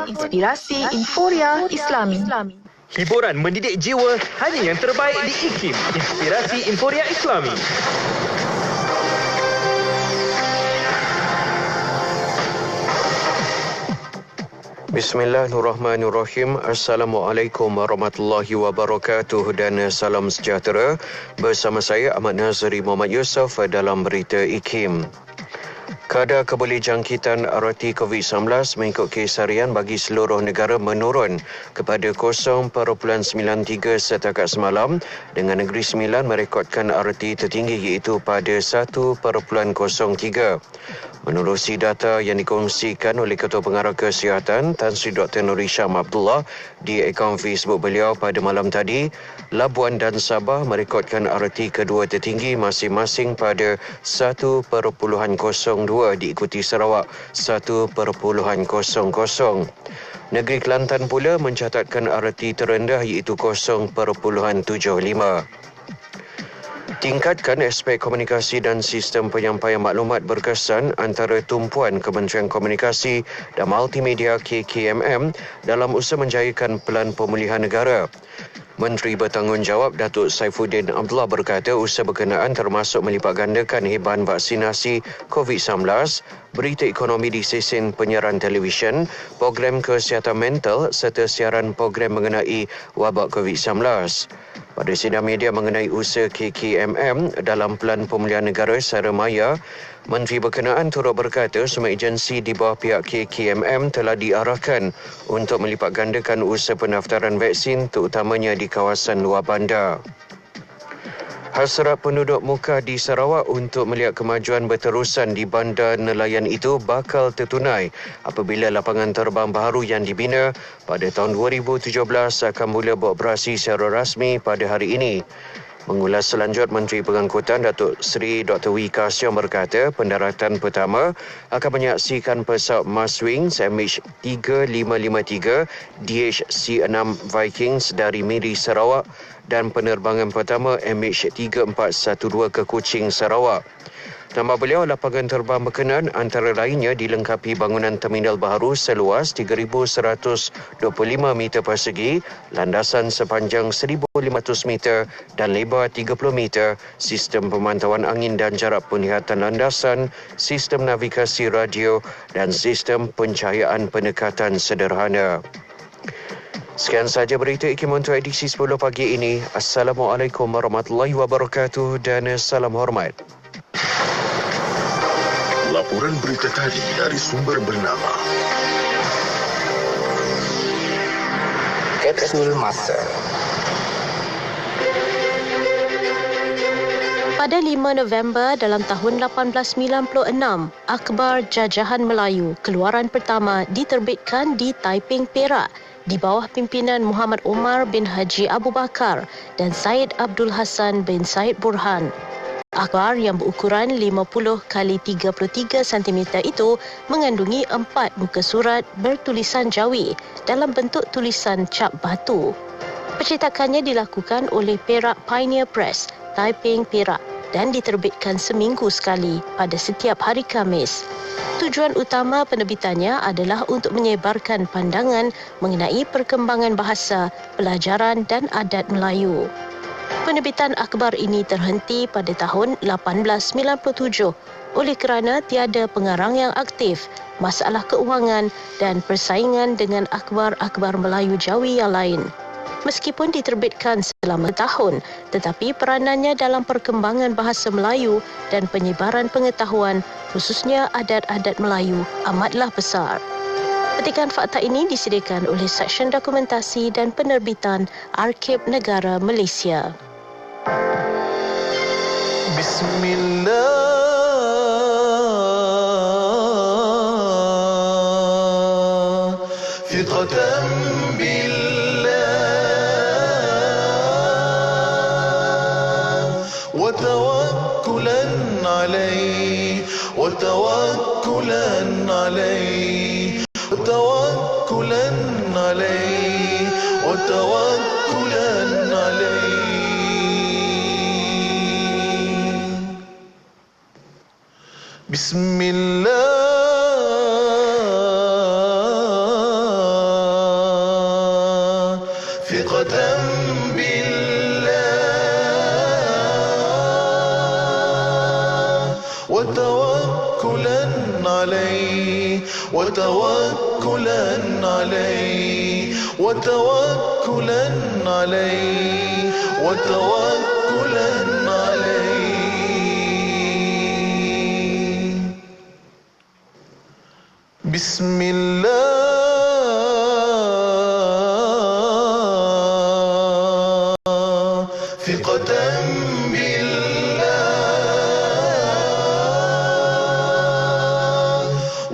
Inspirasi Inforia Islami. Hiburan mendidik jiwa hanya yang terbaik di IKIM. Inspirasi Inforia Islami. Bismillahirrahmanirrahim. Assalamualaikum warahmatullahi wabarakatuh dan salam sejahtera. Bersama saya Ahmad Nazri Muhammad Yusof dalam berita IKIM. Kadar kebolehjangkitan RT COVID-19 mengikut kes harian bagi seluruh negara menurun kepada 0.93 setakat semalam dengan Negeri Sembilan merekodkan RT tertinggi iaitu pada 1.03. Menerusi data yang dikongsikan oleh Ketua Pengarah Kesihatan Tan Sri Dr. Nur Hisham Abdullah di akaun Facebook beliau pada malam tadi, Labuan dan Sabah merekodkan RT kedua tertinggi masing-masing pada 1.02 diikuti Sarawak 1.00. Negeri Kelantan pula mencatatkan RT terendah iaitu 0.75. Tingkatkan aspek komunikasi dan sistem penyampaian maklumat berkesan antara tumpuan Kementerian Komunikasi dan Multimedia KKMM dalam usaha menjayakan Pelan Pemulihan Negara. Menteri Bertanggungjawab Datuk Saifuddin Abdullah berkata usaha berkenaan termasuk melipat gandakan heban vaksinasi COVID-19, berita ekonomi di stesen penyiaran televisyen, program kesihatan mental serta siaran program mengenai wabak COVID-19. Pada sidang media mengenai usaha KKMM dalam Pelan Pemulihan Negara secara maya, Menteri berkenaan turut berkata semua agensi di bawah pihak KKMM telah diarahkan untuk melipat gandakan usaha pendaftaran vaksin terutamanya di kawasan luar bandar. Hasrat penduduk Mukah di Sarawak untuk melihat kemajuan berterusan di bandar nelayan itu bakal tertunai apabila lapangan terbang baharu yang dibina pada tahun 2017 akan mula beroperasi secara rasmi pada hari ini. Mengulas selanjut, Menteri Pengangkutan Datuk Seri Dr. Wee Ka Siong berkata pendaratan pertama akan menyaksikan pesawat Maswings MH3553 DHC-6 Vikings dari Miri Sarawak dan penerbangan pertama MH3412 ke Kuching, Sarawak. Tambah beliau, lapangan terbang berkenaan antara lainnya dilengkapi bangunan terminal baharu seluas 3,125 meter persegi, landasan sepanjang 1,500 meter dan lebar 30 meter, sistem pemantauan angin dan jarak penglihatan landasan, sistem navigasi radio dan sistem pencahayaan pendekatan sederhana. Sekian sahaja berita IKIM untuk edisi 10 pagi ini. Assalamualaikum warahmatullahi wabarakatuh dan salam hormat. Laporan berita tadi dari sumber bernama Kapsul Masa. Pada 5 November dalam tahun 1896, Akhbar Jajahan Melayu keluaran pertama diterbitkan di Taiping, Perak di bawah pimpinan Muhammad Omar bin Haji Abu Bakar dan Syed Abdul Hassan bin Syed Burhan. Akhbar yang berukuran 50 kali 33 cm itu mengandungi 4 muka surat bertulisan Jawi dalam bentuk tulisan cap batu. Percetakannya dilakukan oleh Perak Pioneer Press, Taiping, Perak dan diterbitkan seminggu sekali pada setiap hari Khamis. Tujuan utama penerbitannya adalah untuk menyebarkan pandangan mengenai perkembangan bahasa, pelajaran dan adat Melayu. Penerbitan akhbar ini terhenti pada tahun 1897 oleh kerana tiada pengarang yang aktif, masalah keuangan dan persaingan dengan akhbar-akhbar Melayu Jawi yang lain. Meskipun diterbitkan selama tahun, tetapi peranannya dalam perkembangan bahasa Melayu dan penyebaran pengetahuan, khususnya adat-adat Melayu, amatlah besar. Petikan fakta ini disediakan oleh Seksyen Dokumentasi dan Penerbitan Arkib Negara Malaysia. Bismillah, fiqatan billah, wa tawakkulan alayh, wa tawakkulan alayh, wa tawakkulan alayh, wa tawakkulan alayh. Bismillah, ثقة بالله وتوكلا عليه وتوكلا عليه وتوكلا عليه وتوكلا عليه بسم الله ثقة بالله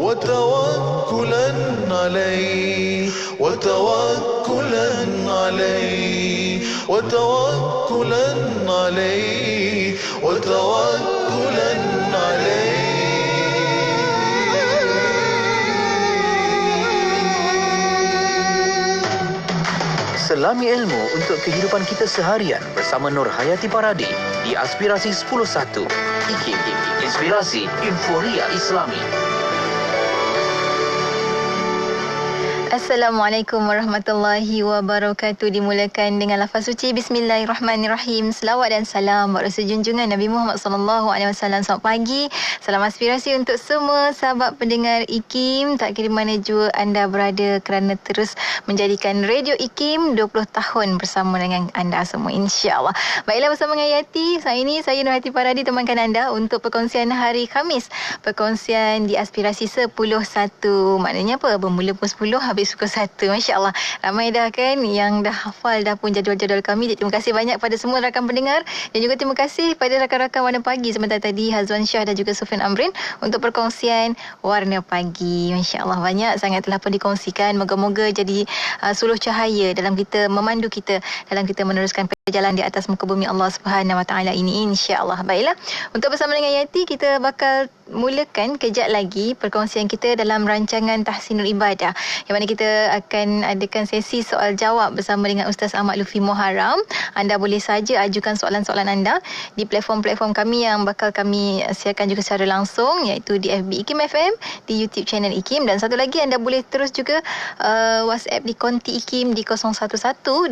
وتوكلا عليه وتوكلا عليه وتوكلا عليه وتوكلا عليه Selami ilmu untuk kehidupan kita seharian bersama Nur Hayati Paradi di Aspirasi 10.1. IKIM, Inspirasi Inforia Islami. Assalamualaikum warahmatullahi wabarakatuh. Dimulakan dengan lafaz suci Bismillahirrahmanirrahim. Selawat dan salam buat Rasul junjungan Nabi Muhammad SAW. Selamat pagi, salam aspirasi untuk semua sahabat pendengar IKIM, tak kira mana jua anda berada, kerana terus menjadikan Radio IKIM 20 tahun bersama dengan anda semua, insya-Allah. Baiklah, bersama dengan Yati, saya Nur Hayati Paradi temankan anda untuk perkongsian hari Khamis. Perkongsian di Aspirasi 10.1. Maknanya apa? Bermula pukul 10 habis pukul 1. Masya-Allah. Ramai dah kan yang dah hafal dah pun jadual-jadual kami. Jadi, terima kasih banyak pada semua rakan pendengar, dan juga terima kasih pada rakan-rakan Warna Pagi sebentar tadi, Hazwan Shah dan juga Sufian Amrin untuk perkongsian Warna Pagi. Masya-Allah, banyak sangat telah pun dikongsikan. Moga-moga jadi suluh cahaya dalam kita memandu kita dalam kita meneruskan perjalanan di atas muka bumi Allah Subhanahu Wa Taala ini, insya-Allah. Baiklah, untuk bersama dengan Yati, kita bakal mulakan kejap lagi perkongsian kita dalam rancangan Tahsinul Ibadah, yang mana kita akan adakan sesi soal jawab bersama dengan Ustaz Ahmad Lufi Muharram. Anda boleh saja ajukan soalan-soalan anda di platform-platform kami yang bakal kami siarkan juga secara langsung, iaitu di FB IKIM FM, di YouTube channel IKIM, dan satu lagi anda boleh terus juga WhatsApp di konti IKIM di 011-29004004,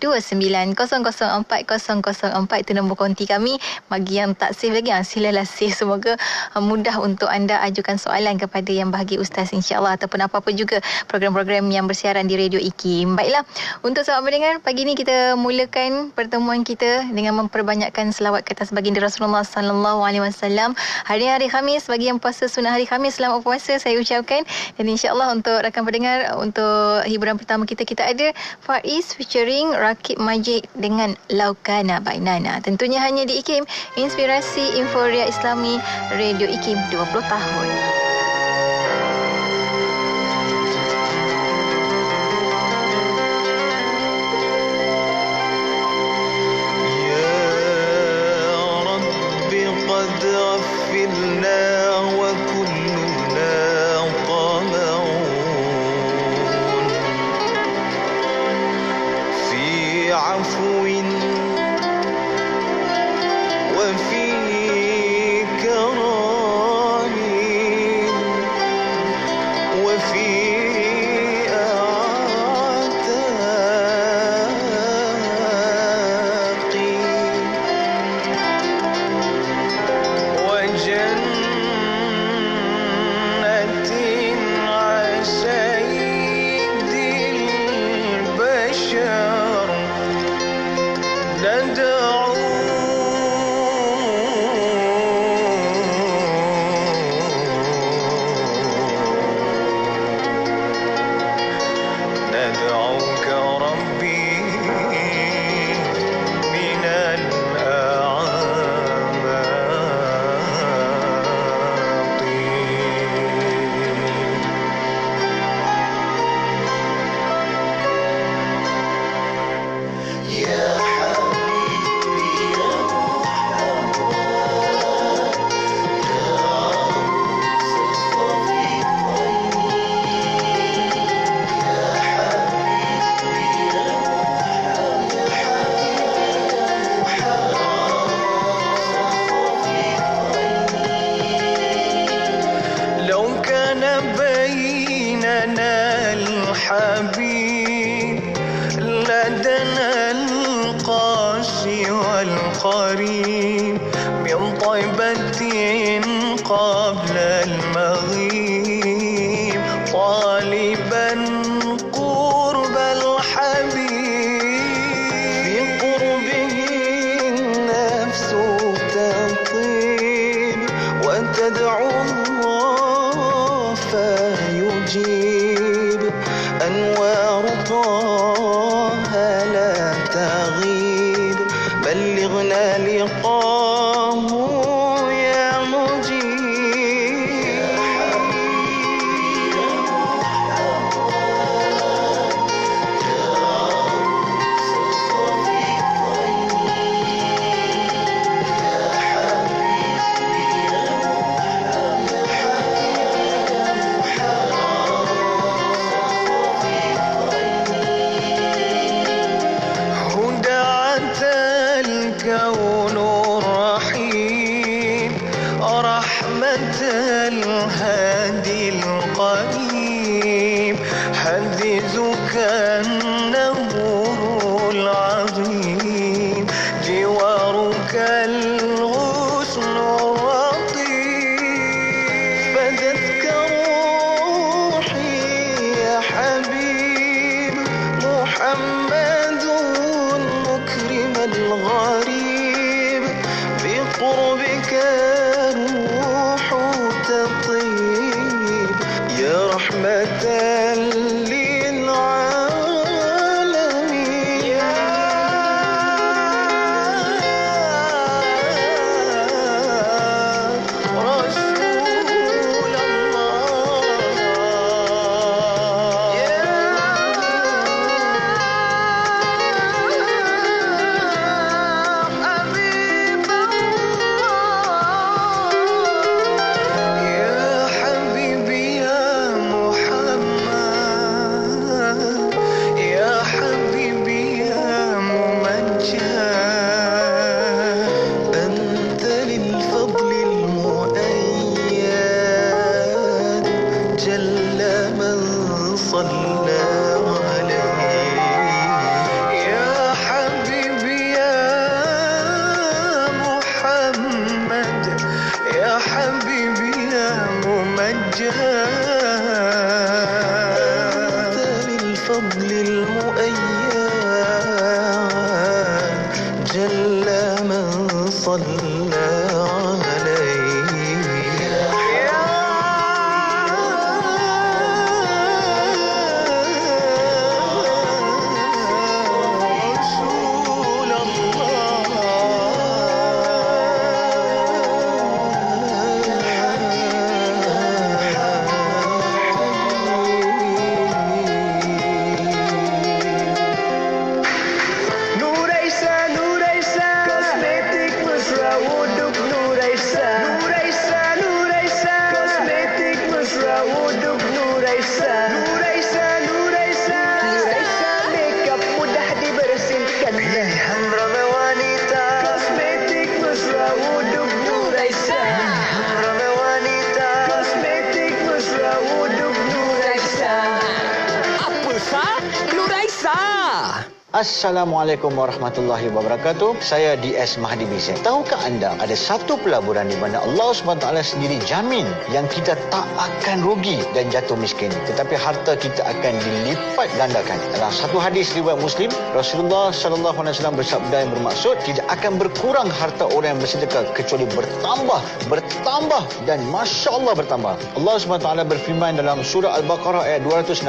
011-29004004. Itu nombor konti kami. Bagi yang tak save lagi, silalah save. Semoga mudah untuk anda ajukan soalan kepada yang bahagia Ustaz, insya-Allah, ataupun apa-apa juga program-program yang bersiaran di Radio IKIM. Baiklah, untuk sahabat mendengar, pagi ini kita mulakan pertemuan kita dengan memperbanyakkan selawat ke atas baginda Rasulullah sallallahu alaihi wasallam. Hari Khamis, bagi yang puasa sunnah hari Khamis, selamat puasa saya ucapkan. Dan insya-Allah untuk rakan pendengar, untuk hiburan pertama kita ada Faiz featuring Rakib Majid dengan Laukana Bainana. Tentunya hanya di IKIM, Inspirasi Inforia Islami, Radio IKIM 20 tahun. الحبيب لدنا القاسي والقريب من طيبة قبل المغيب طالبا قرب الحبيب بقربه النفس تطيب وتدعو الله فيجيب أنوار طه لا تغيب بلغنا لقاه يا مجيب هدعت الكون الرحيم رحمة الهادي القريب حديثك النور العظيم جوارك الغصن الرطيب فدتك روحي يا حبيب محمد مكرم الغريب بقربك الروح تطيب يا رحمة للعالمين يا رسول الله يا حبيب الله يا حبيبي يا محمد يا حبيبي يا ممجد أنت للفضل المؤيد جل من صلى عليه يا حبيبي يا محمد يا حبيبي يا ممجد أنت للفضل المؤيد جل من صلى عليه يا رسول Nuraisa, Nuraisa, kosmetik mesra wuduk Nuraisa. Nuraisa, Nuraisa, kosmetik mesra wuduk Nuraisa. Nuraisa, Nuraisa, Nuraisa, makeup mudah dibersihkan. Pilihan ramai wanita, kosmetik mesra wuduk Nuraisa. Pilihan ramai wanita, kosmetik mesra wuduk Nuraisa. Apa sah? Nuraisa. Assalamualaikum warahmatullahi wabarakatuh. Saya DS Mahdi Bizek. Tahukah anda ada satu pelaburan di mana Allah SWT sendiri jamin yang kita tak akan rugi dan jatuh miskin, tetapi harta kita akan dilipat gandakan. Dalam satu hadis riwayat Muslim, Rasulullah SAW bersabda yang bermaksud tidak akan berkurang harta orang yang bersedekah kecuali bertambah dan Masya Allah bertambah. Allah SWT berfirman dalam surah Al-Baqarah ayat 261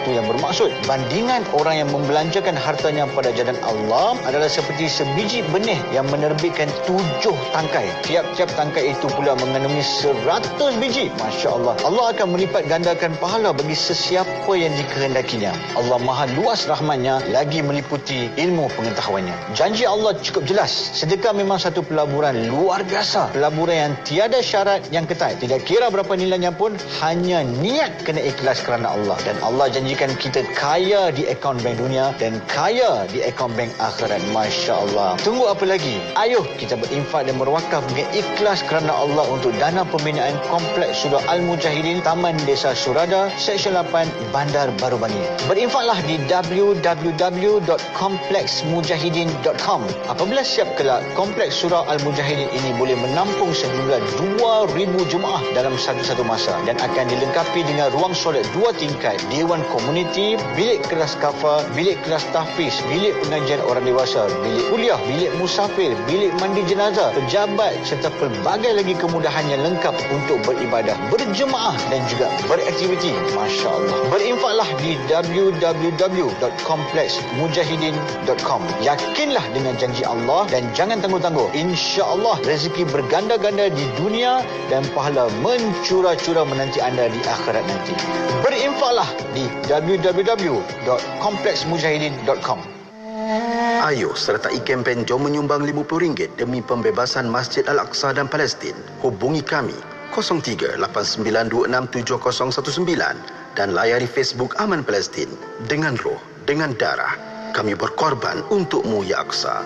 yang bermaksud bandingan orang yang membelanjakan hartanya pada jalan Allah adalah seperti sebiji benih yang menerbitkan 7 tangkai. Tiap-tiap tangkai itu pula mengandungi 100 biji. Masya Allah. Allah akan melipat gandakan pahala bagi sesiapa yang dikehendakinya. Allah maha luas rahmatnya lagi meliputi ilmu pengetahuannya. Janji Allah cukup jelas. Sedekah memang satu pelaburan luar biasa. Pelaburan yang tiada syarat yang ketat. Tidak kira berapa nilainya pun, hanya niat kena ikhlas kerana Allah. Dan Allah janjikan kita kaya di akaun bank dunia dan kaya mulia di akaun bank akhirat. Masya Allah. Tunggu apa lagi? Ayuh kita berinfak dan berwakaf dengan ikhlas kerana Allah untuk dana pembinaan Kompleks Surah Al-Mujahidin, Taman Desa Surada, Seksyen 8, Bandar Baru Bani. Berinfaklah di www.kompleksmujahidin.com. Apabila siap kelak, Kompleks Surah Al-Mujahidin ini boleh menampung sejumlah 2,000 jemaah dalam satu masa dan akan dilengkapi dengan ruang solat 2 tingkat, dewan komuniti, bilik kelas kafa, bilik kelas tahfiz, bilik pengajian orang dewasa, bilik kuliah, bilik musafir, bilik mandi jenazah, pejabat serta pelbagai lagi kemudahan yang lengkap untuk beribadah, berjemaah dan juga beraktiviti. Masya Allah. Berinfaklah di www.kompleksmujahidin.com. Yakinlah dengan janji Allah dan jangan tangguh-tangguh. Insya Allah rezeki berganda-ganda di dunia dan pahala mencurah-curah menanti anda di akhirat nanti. Berinfaklah di www.kompleksmujahidin.com. Ayo sertai kempen Jom Menyumbang RM50 demi pembebasan Masjid Al-Aqsa dan Palestin. Hubungi kami 0389267019 dan layari Facebook Aman Palestin. Dengan roh, dengan darah, kami berkorban untukmu ya Aqsa.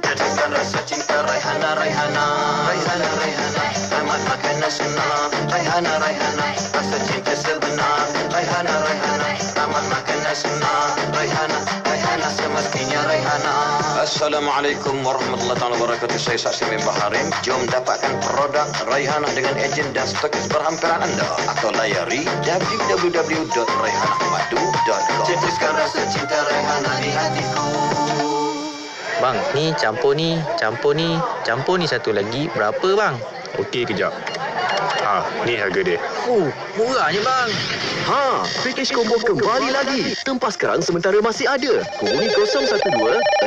Jadikan rasa cinta Raihana, Raihana, Raihana, Raihana, amat makanan sunnah. Raihana, Raihana, rasa cinta sebenar. Raihana, Raihana, amat makanan sunnah. Raihana, Raihana, semestinya Raihana. Assalamualaikum warahmatullahi wabarakatuh. Saya Saksi bin Baharim. Jom dapatkan produk Raihana dengan ejen dan stokis berhampiran anda atau layari www.raihanamadu.com. Cetuskan rasa cinta Raihana di hatiku. Bang, ni campur ni satu lagi berapa bang? Okey, kejap. Ni harga dia. Murahnya bang. Package combo kembali lagi. Tempah sekarang sementara masih ada. Hubungi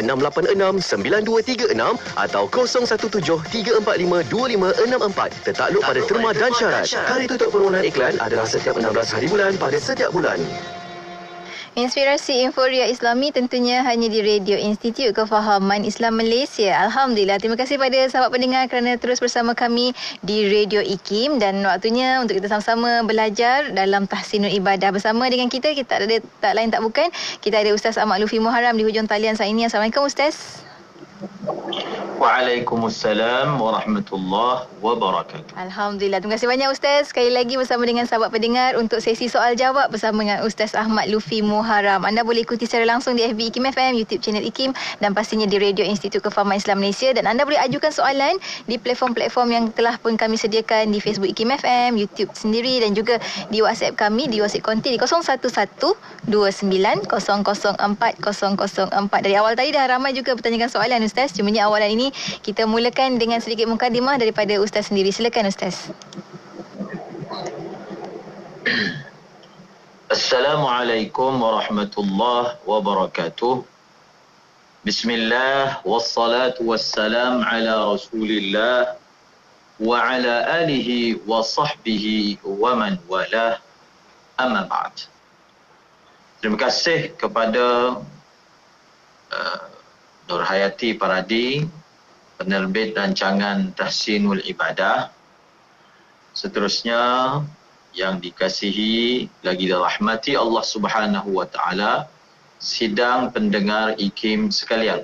012-686-9236 atau 0173452564. Tertakluk pada terma dan syarat. Hari tutup permohonan iklan adalah setiap 16 hari bulan pada setiap bulan. Inspirasi Inforia Islami tentunya hanya di Radio Institut Kefahaman Islam Malaysia. Alhamdulillah. Terima kasih pada sahabat pendengar kerana terus bersama kami di Radio IKIM dan waktunya untuk kita sama-sama belajar dalam tahsinul ibadah. Bersama dengan kita ada tak lain tak bukan, kita ada Ustaz Ahmad Lufi Muharram di hujung talian saat ini. Assalamualaikum Ustaz. Waalaikumsalam warahmatullahi wabarakatuh. Alhamdulillah. Terima kasih banyak Ustaz. Sekali lagi bersama dengan sahabat pendengar untuk sesi soal jawab bersama dengan Ustaz Ahmad Lufi Muharram. Anda boleh ikuti secara langsung di FB IKIM FM, YouTube channel IKIM dan pastinya di Radio Institut Kefahaman Islam Malaysia. Dan anda boleh ajukan soalan di platform-platform yang telah pun kami sediakan di Facebook IKIM FM, YouTube sendiri dan juga di WhatsApp kami di WhatsApp konti di 0112900404. Dari awal tadi dah ramai juga bertanyakan soalan Ustaz. Cumanya awalan ini kita mulakan dengan sedikit mukadimah daripada Ustaz sendiri. Silakan Ustaz. Assalamualaikum warahmatullahi wabarakatuh. Bismillah wassalatu wassalam ala Rasulillah wa ala alihi wa sahbihi wa man walah. Amma ba'd. Terima kasih kepada Nur Hayati Paradi, penerbit rancangan Tahsinul Ibadah. Seterusnya yang dikasihi lagi dirahmati Allah Subhanahu wa taala, sidang pendengar IKIM sekalian.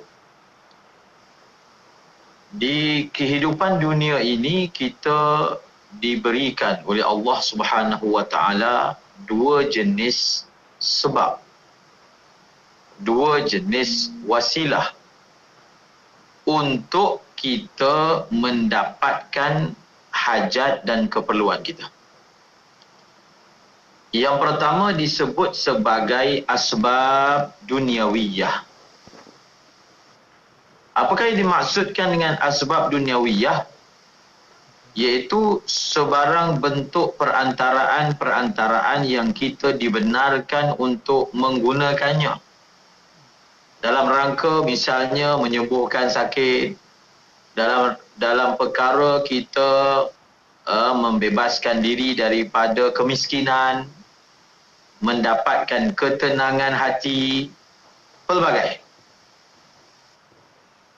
Di kehidupan dunia ini kita diberikan oleh Allah Subhanahu wa taala dua jenis sebab, dua jenis wasilah untuk kita mendapatkan hajat dan keperluan kita. Yang pertama disebut sebagai asbab duniawiyah. Apakah yang dimaksudkan dengan asbab duniawiyah? Iaitu sebarang bentuk perantaraan-perantaraan yang kita dibenarkan untuk menggunakannya. Dalam rangka misalnya menyembuhkan sakit, dalam perkara kita membebaskan diri daripada kemiskinan, mendapatkan ketenangan hati, pelbagai.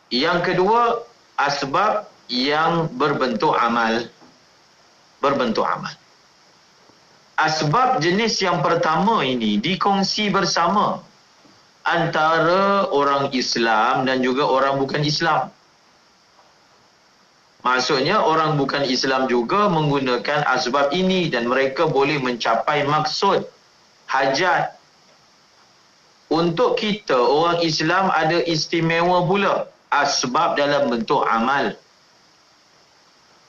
Yang kedua, asbab yang berbentuk amal. Berbentuk amal. Asbab jenis yang pertama ini dikongsi bersama antara orang Islam dan juga orang bukan Islam. Maksudnya orang bukan Islam juga menggunakan asbab ini dan mereka boleh mencapai maksud, hajat. Untuk kita, orang Islam ada istimewa pula asbab dalam bentuk amal.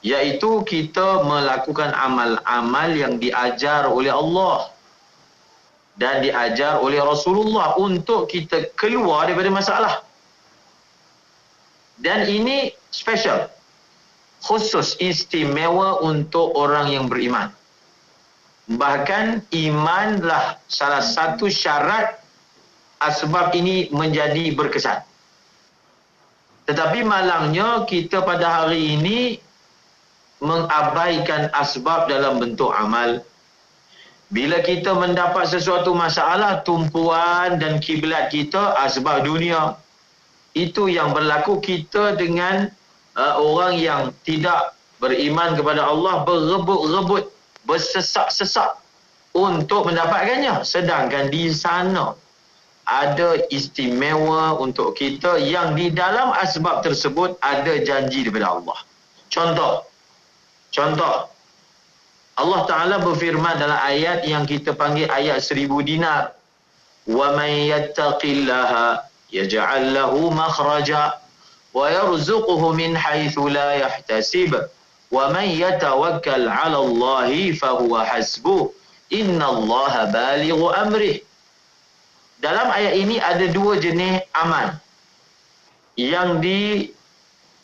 Iaitu kita melakukan amal-amal yang diajar oleh Allah dan diajar oleh Rasulullah untuk kita keluar daripada masalah. Dan ini special. Khusus istimewa untuk orang yang beriman. Bahkan imanlah salah satu syarat asbab ini menjadi berkesan. Tetapi malangnya kita pada hari ini mengabaikan asbab dalam bentuk amal. Bila kita mendapat sesuatu masalah, tumpuan dan kiblat kita asbab dunia. Itu yang berlaku kita dengan orang yang tidak beriman kepada Allah berebut-rebut, bersesak-sesak untuk mendapatkannya. Sedangkan di sana ada istimewa untuk kita yang di dalam asbab tersebut ada janji daripada Allah. Contoh. Allah Ta'ala berfirman dalam ayat yang kita panggil ayat 1000 dinar. وَمَنْ يَتَّقِ اللَّهَ يَجْعَلْ لَهُ مَخْرَجًا وَيَرْزُقُهُ مِنْ حَيْثُ لَا يَحْتَسِبُ وَمَنْ يَتَوَكَّلْ عَلَى اللَّهِ فَهُوَ حَسْبُهُ إِنَّ اللَّهَ بَالِغُ أَمْرِهِ. Dalam ayat ini ada dua jenis amal yang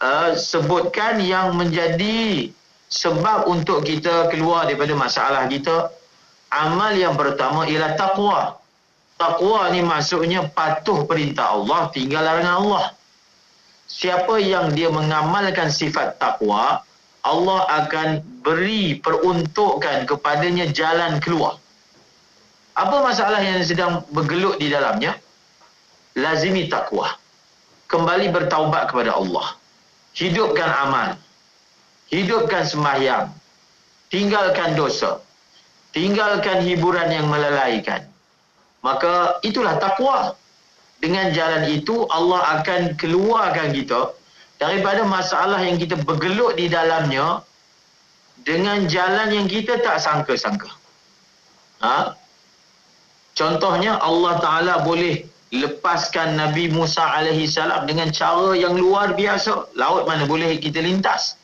disebutkan yang menjadi sebab untuk kita keluar daripada masalah kita. Amal yang pertama ialah taqwa. Taqwa ni maksudnya patuh perintah Allah, tinggal larangan Allah. Siapa yang dia mengamalkan sifat taqwa, Allah akan beri peruntukan kepadanya jalan keluar. Apa masalah yang sedang bergelut di dalamnya? Lazimi taqwa. Kembali bertaubat kepada Allah. Hidupkan amal. Hidupkan sembahyang. Tinggalkan dosa. Tinggalkan hiburan yang melalaikan. Maka itulah taqwa. Dengan jalan itu Allah akan keluarkan kita daripada masalah yang kita bergelut di dalamnya dengan jalan yang kita tak sangka-sangka. Contohnya Allah Ta'ala boleh lepaskan Nabi Musa AS dengan cara yang luar biasa. Laut mana boleh kita lintas.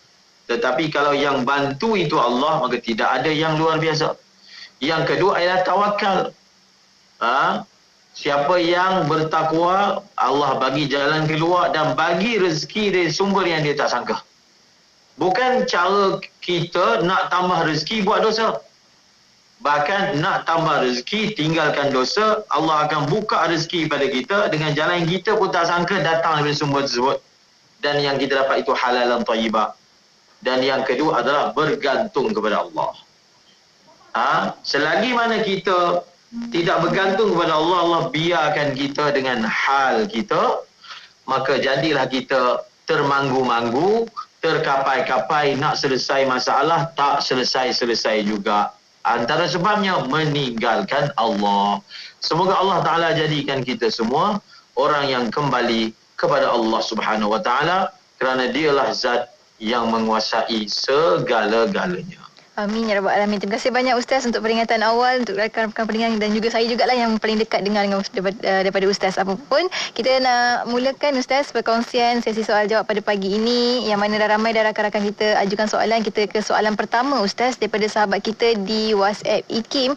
Tetapi kalau yang bantu itu Allah, maka tidak ada yang luar biasa. Yang kedua adalah tawakal. Siapa yang bertakwa, Allah bagi jalan keluar dan bagi rezeki dari sumber yang dia tak sangka. Bukan cara kita nak tambah rezeki buat dosa. Bahkan nak tambah rezeki, tinggalkan dosa, Allah akan buka rezeki pada kita dengan jalan yang kita pun tak sangka datang dari sumber tersebut. Dan yang kita dapat itu halal dan thayyibah. Dan yang kedua adalah bergantung kepada Allah. Selagi mana kita tidak bergantung kepada Allah, Allah biarkan kita dengan hal kita, maka jadilah kita termanggu-manggu, terkapai-kapai, nak selesai masalah, tak selesai-selesai juga. Antara sebabnya meninggalkan Allah. Semoga Allah Ta'ala jadikan kita semua orang yang kembali kepada Allah Subhanahu Wa Ta'ala, kerana dialah zat yang menguasai segala-galanya. Amin ya rabbal alamin. Terima kasih banyak Ustaz untuk peringatan awal untuk rakan-rakan pendengar dan juga saya jugalah yang paling dekat dengar dengan daripada Ustaz. Apapun, kita nak mulakan Ustaz perkongsian sesi soal jawab pada pagi ini, yang mana dah ramai dah rakan-rakan kita ajukan soalan. Kita ke soalan pertama Ustaz daripada sahabat kita di WhatsApp IKIM,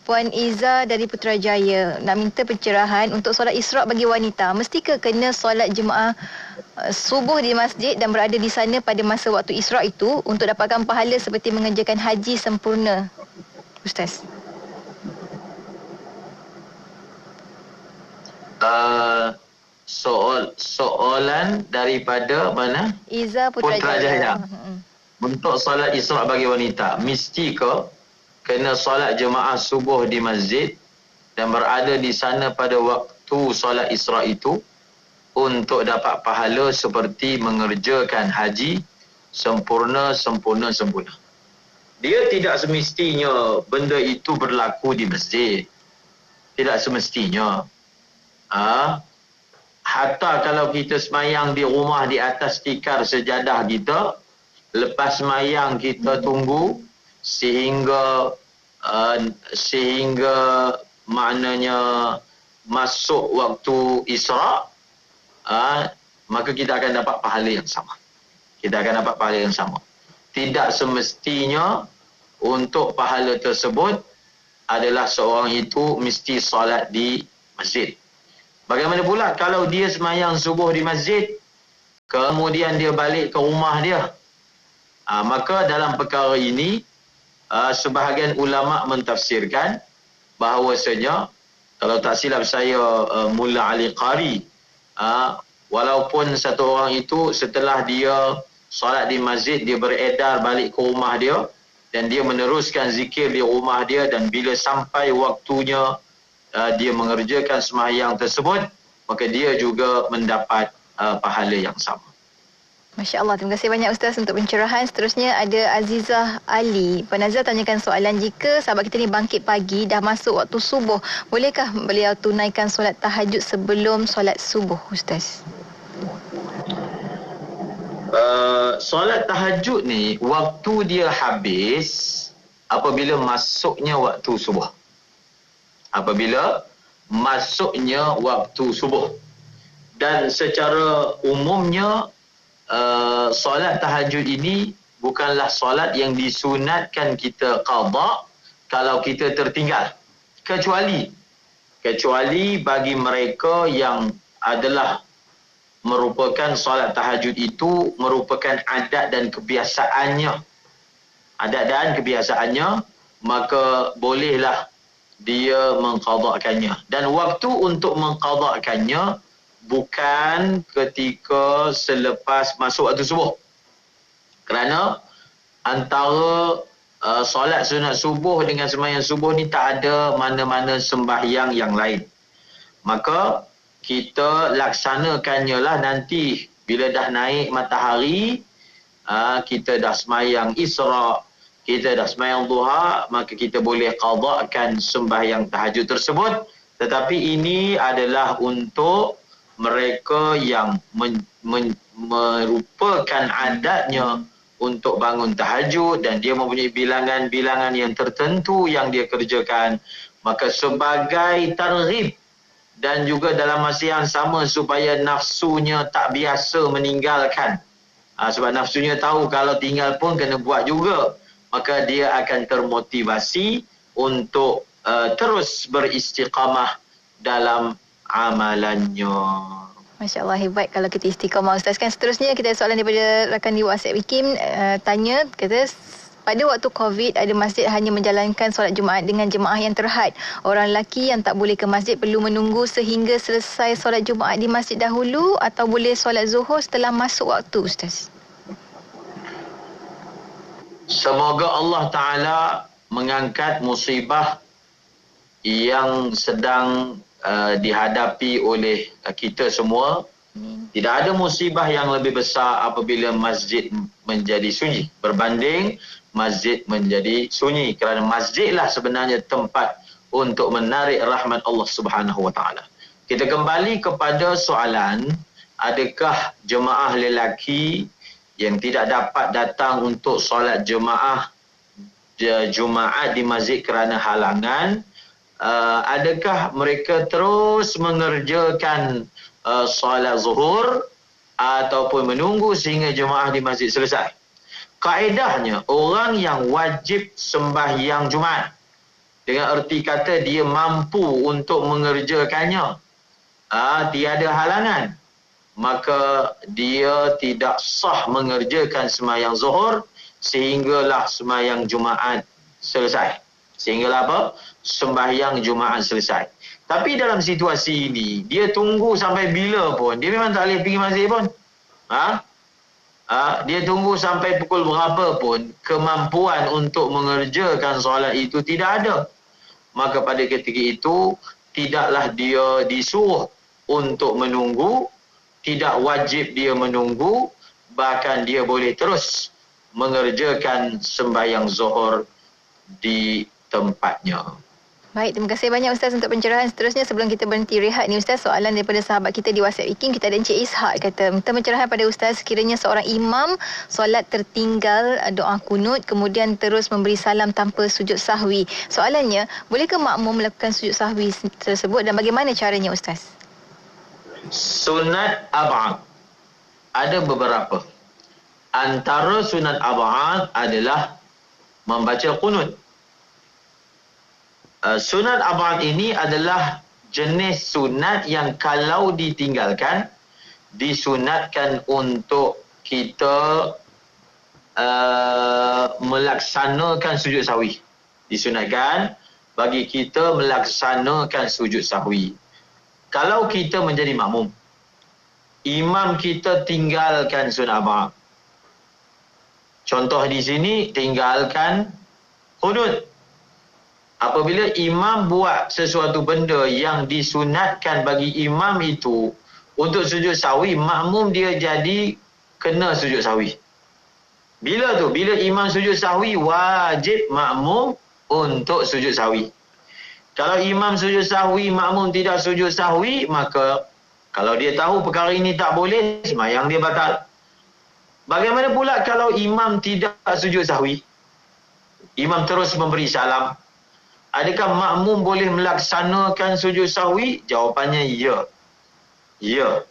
Puan Iza dari Putrajaya, nak minta pencerahan untuk solat Isra' bagi wanita. Mestikah kena solat jemaah subuh di masjid dan berada di sana pada masa waktu Isra' itu untuk dapatkan pahala seperti mengerjakan haji sempurna, Ustaz? Soalan daripada mana? Iza Putrajaya. Untuk solat Isra' bagi wanita, mesti ke kena solat jemaah subuh di masjid dan berada di sana pada waktu solat Isra' itu untuk dapat pahala seperti mengerjakan haji sempurna. Dia tidak semestinya benda itu berlaku di masjid. Tidak semestinya. Hatta kalau kita semayang di rumah di atas tikar sejadah kita, lepas semayang kita tunggu sehingga maknanya masuk waktu Isra', maka kita akan dapat pahala yang sama. Tidak semestinya untuk pahala tersebut adalah seorang itu mesti solat di masjid. Bagaimana pula kalau dia semayang subuh di masjid, kemudian dia balik ke rumah dia? Maka dalam perkara ini, sebahagian ulama mentafsirkan bahawasanya, kalau tak silap saya, Mullah Ali Qari, walaupun satu orang itu setelah dia solat di masjid, dia beredar balik ke rumah dia dan dia meneruskan zikir di rumah dia, dan bila sampai waktunya dia mengerjakan sembahyang tersebut, maka dia juga mendapat pahala yang sama. Masya Allah, terima kasih banyak Ustaz untuk pencerahan. Seterusnya ada Azizah Ali. Penazir tanyakan soalan, jika sahabat kita ni bangkit pagi, dah masuk waktu subuh, bolehkah beliau tunaikan solat tahajud sebelum solat subuh, Ustaz? Solat tahajud ni, waktu dia habis apabila masuknya waktu subuh. Dan secara umumnya, solat tahajud ini bukanlah solat yang disunatkan kita qada kalau kita tertinggal, kecuali bagi mereka yang adalah merupakan solat tahajud itu merupakan adat dan kebiasaannya, maka bolehlah dia mengqada'kannya. Dan waktu untuk mengqada'kannya bukan ketika selepas masuk waktu subuh. Kerana antara solat sunat subuh dengan sembahyang subuh ni tak ada mana-mana sembahyang yang lain. Maka kita laksanakannya lah nanti bila dah naik matahari, kita dah sembahyang Isra', kita dah sembahyang duha, maka kita boleh qada'kan sembahyang tahajud tersebut. Tetapi ini adalah untuk mereka yang merupakan adatnya untuk bangun tahajud dan dia mempunyai bilangan-bilangan yang tertentu yang dia kerjakan. Maka sebagai targhib dan juga dalam masa yang sama supaya nafsunya tak biasa meninggalkan. Sebab nafsunya tahu kalau tinggal pun kena buat juga. Maka dia akan termotivasi untuk terus beristiqamah dalam amalannya. Masya Allah, hebat kalau kita istiqamah, Ustaz. Kan seterusnya kita ada soalan daripada rakan di WhatsApp Wikim, tanya, kata, pada waktu COVID ada masjid hanya menjalankan solat Jumaat dengan jemaah yang terhad. Orang lelaki yang tak boleh ke masjid perlu menunggu sehingga selesai solat Jumaat di masjid dahulu atau boleh solat Zuhur setelah masuk waktu, Ustaz? Semoga Allah Ta'ala mengangkat musibah yang sedang dihadapi oleh kita semua. Tidak ada musibah yang lebih besar apabila masjid menjadi sunyi berbanding masjid menjadi sunyi, kerana masjidlah sebenarnya tempat untuk menarik rahmat Allah Subhanahu Wa Ta'ala. Kita kembali kepada soalan, adakah jemaah lelaki yang tidak dapat datang untuk solat jemaah Jumaat di masjid kerana halangan, adakah mereka terus mengerjakan solat zuhur ataupun menunggu sehingga jemaah di masjid selesai? Kaedahnya, orang yang wajib sembahyang Jumaat, dengan erti kata dia mampu untuk mengerjakannya, tiada halangan, maka dia tidak sah mengerjakan sembahyang zuhur sehinggalah sembahyang Jumaat selesai. Sehinggalah apa? Sembahyang Jumaat selesai. Tapi dalam situasi ini, dia tunggu sampai bila pun, dia memang tak boleh pergi masjid pun. Dia tunggu sampai pukul berapa pun, kemampuan untuk mengerjakan solat itu tidak ada. Maka pada ketika itu, tidaklah dia disuruh untuk menunggu, tidak wajib dia menunggu, bahkan dia boleh terus mengerjakan sembahyang zuhur di tempatnya. Baik, terima kasih banyak Ustaz untuk pencerahan. Seterusnya sebelum kita berhenti rehat ni Ustaz, soalan daripada sahabat kita di WhatsApp IKIM, kita ada Encik Ishak kata, minta pencerahan pada Ustaz, sekiranya seorang imam solat tertinggal doa kunut kemudian terus memberi salam tanpa sujud sahwi. Soalannya, bolehkah makmum melakukan sujud sahwi tersebut dan bagaimana caranya Ustaz? Sunat ab'ad ada beberapa. Antara sunat ab'ad adalah membaca kunut. Sunat ab'ad ini adalah jenis sunat yang kalau ditinggalkan, disunatkan untuk kita melaksanakan sujud sahwi. Disunatkan bagi kita melaksanakan sujud sahwi. Kalau kita menjadi makmum, imam kita tinggalkan sunat ab'ad. Contoh di sini, tinggalkan kunut. Apabila imam buat sesuatu benda yang disunatkan bagi imam itu untuk sujud sahwi, makmum dia jadi kena sujud sahwi. Bila tu? Bila imam sujud sahwi, wajib makmum untuk sujud sahwi. Kalau imam sujud sahwi, makmum tidak sujud sahwi, maka kalau dia tahu perkara ini tak boleh, sembahyang dia batal. Bagaimana pula kalau imam tidak sujud sahwi? Imam terus memberi salam. Adakah makmum boleh melaksanakan sujud sahwi? Jawapannya ya. Ya.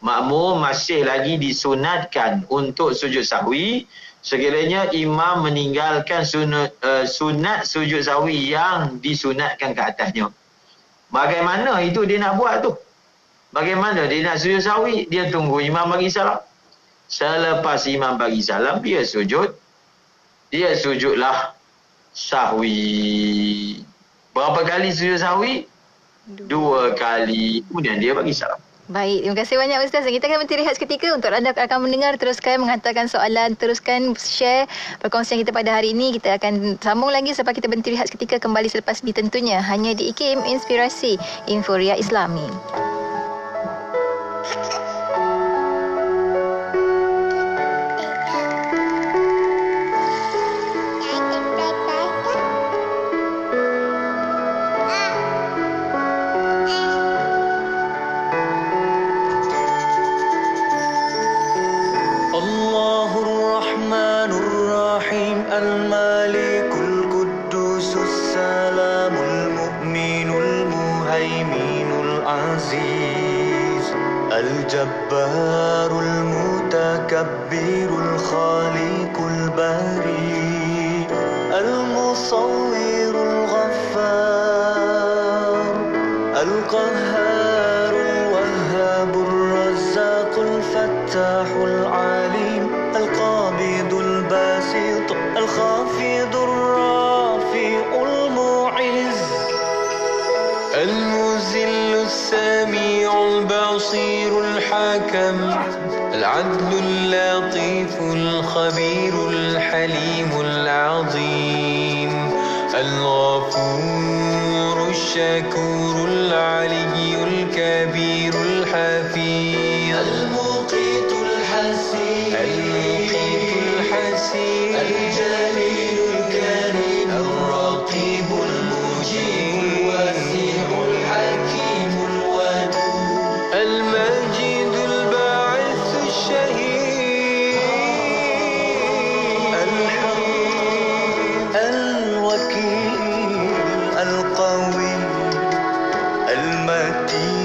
Makmum masih lagi disunatkan untuk sujud sahwi sekiranya imam meninggalkan sunat sujud sahwi yang disunatkan ke atasnya. Bagaimana itu dia nak buat tu? Bagaimana dia nak sujud sahwi? Dia tunggu imam bagi salam. Selepas imam bagi salam, dia sujud. Dia sujudlah sahwi. Berapa kali sujud sahwi? 2 kali. Kemudian dia bagi salam. Baik, terima kasih banyak Ustaz. Kita akan berhenti rehat seketika. Untuk anda akan mendengar, teruskan menghantarkan soalan, teruskan share perkongsian kita pada hari ini. Kita akan sambung lagi selepas kita berhenti rehat seketika, kembali selepas ini tentunya hanya di IKIM Inspirasi Inforia Islami. الجبار المتكبر الخالق البريء المصور الغفار القهار الوهاب الرزاق الفتاح العليم القابض الباسط الخافض الرافع المعز المذل السميع البصير الحكم العدل اللطيف الخبير الحليم العظيم الغفور الشكور العلي الكبير الحفيظ المقيت الحسيب الجليل الكريم الرقيب المجيب الوسيع الحكيم الودود المجيد الباعث الشهيد الحق الوكيل القوي المتين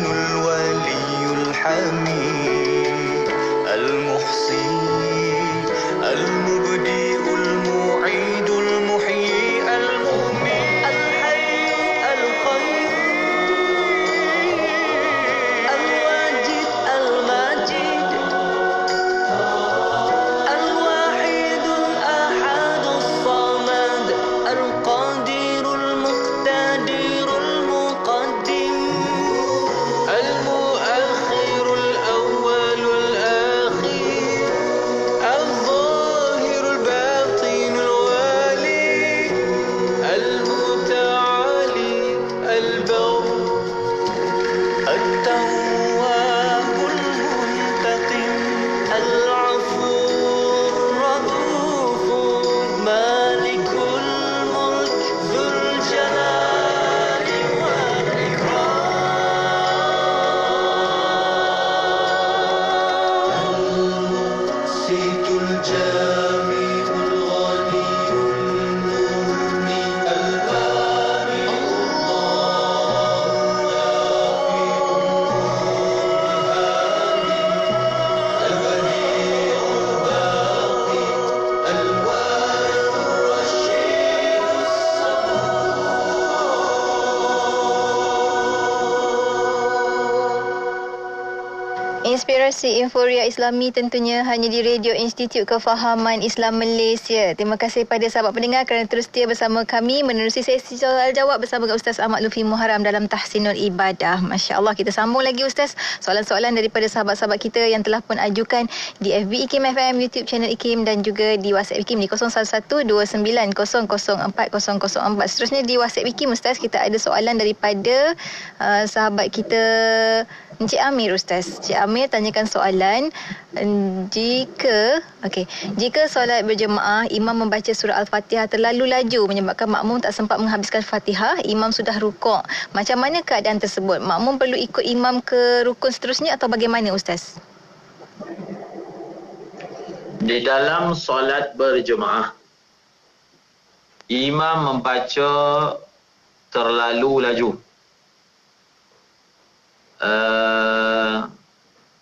Aspirasi Inforia Islami tentunya hanya di Radio Institut Kefahaman Islam Malaysia. Terima kasih pada sahabat pendengar kerana terus setia bersama kami menerusi sesi soal jawab bersama dengan Ustaz Ahmad Lutfi Muharram dalam Tahsinul Ibadah. Masya Allah, kita sambung lagi Ustaz. Soalan-soalan daripada sahabat-sahabat kita yang telah pun ajukan di FB IKIM FM, YouTube channel IKIM dan juga di WhatsApp IKIM di 0112900404. Seterusnya di WhatsApp IKIM Ustaz, kita ada soalan daripada sahabat kita Encik Amir Ustaz. Encik Amir tanyakan soalan, jika solat berjemaah imam membaca surah Al-Fatihah terlalu laju menyebabkan makmum tak sempat menghabiskan Fatihah, imam sudah rukuk. Macam mana keadaan tersebut? Makmum perlu ikut imam ke rukun seterusnya atau bagaimana Ustaz? Di dalam solat berjemaah, imam membaca terlalu laju